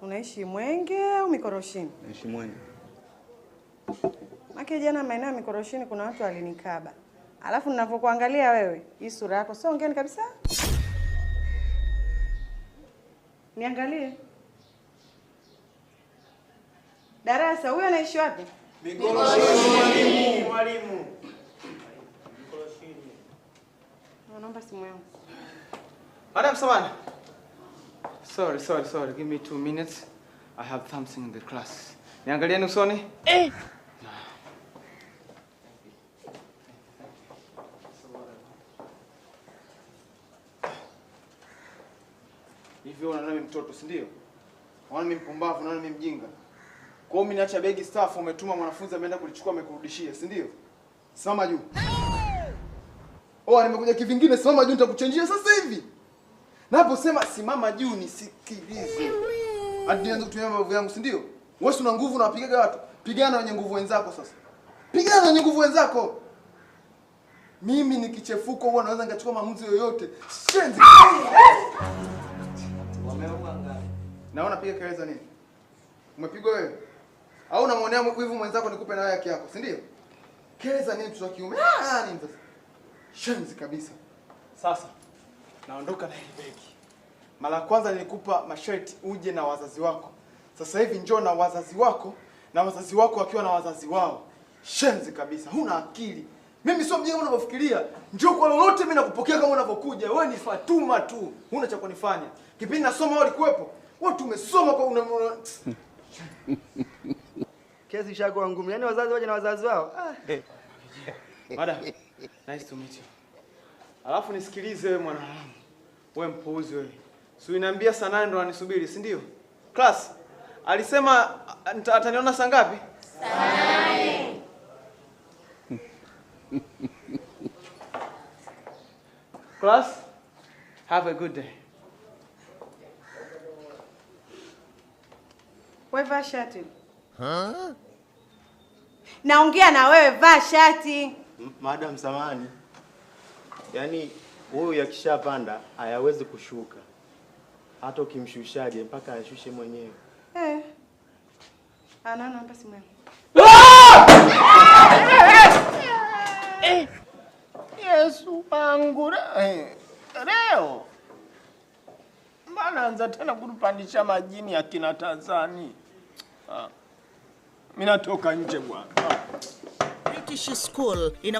Unaishi Mwenge au Mikoroshini? Naishi Mwenge. Maki jana maeneo ya Mikoroshini kuna watu walinikaba. Alafu ninavyokuangalia wewe, hii sura yako sio ngeni kabisa. Niangalie. Darasa, huyu anaishi wapi? Mikoroshini. Mwalimu. Mikoroshini. Naomba simu yangu. Madam Samana. Sorry. Give me 2 minutes. I have something in the class. Niangalieni usoni. Hivi unaona mimi mtoto, si ndio? Unaona mimi mpumbavu, unaona mimi mjinga. Kwa hiyo mimi niacha begi staff, umetuma mwanafunzi ameenda kulichukua amekurudishia, si ndio? Simama juu. Nimekuja kivingine, simama juu nitakuchanjia sasa hivi. Naposema simama juu nisikilize. Hadi nianze kutumia mabavu yangu, si ndio? Wewe una nguvu na wapigaga watu. Pigana wenye nguvu wenzako sasa. Pigana wenye nguvu wenzako. Mimi nikichefuko huwa naweza nikachukua maamuzi yoyote. Shenzi. Wameua ngapi? Naona piga kelele za nini? Umepigwa wewe? Au unamwonea wivu mwenzako nikupe na wewe haki yako, si ndio? Kelele za nini mtoto wa kiume? Nini sasa? Shenzi kabisa. Sasa naondoka na hili begi. Mara kwanza nilikupa masharti uje na wazazi wako. Sasa hivi njoo na wazazi wako na wazazi wako wakiwa na wazazi wao. Shenzi kabisa. Huna akili. Mimi sio mjinga unavyofikiria. Njoo kwa lolote mimi nakupokea kama unavyokuja. Wewe ni Fatuma tu. Huna cha kunifanya. Kipindi nasoma wewe ulikuwepo. Wewe tumesoma kwa Kesi ishakuwa ngumu. Yaani wazazi waje na wazazi wao. Madam, nice to meet you. Alafu nisikilize wewe mwanangu. Wewe mpuuzi wewe. Si uniambia saa 8 ndo anisubiri, si ndio? Class. Alisema ataniona saa ngapi? Saa 8. Class, have a good day. Wewe vaa shati. Naongea na wewe, vaa shati. Madam Samani. Yaani huyu yakishapanda hayawezi kushuka. Hata ukimshushaje mpaka ashushe mwenyewe. Naomba simu yangu. Yesu wangu leo. Mbona anza tena kunipandisha majini ya kina Tanzania? Mimi natoka nje bwana. British School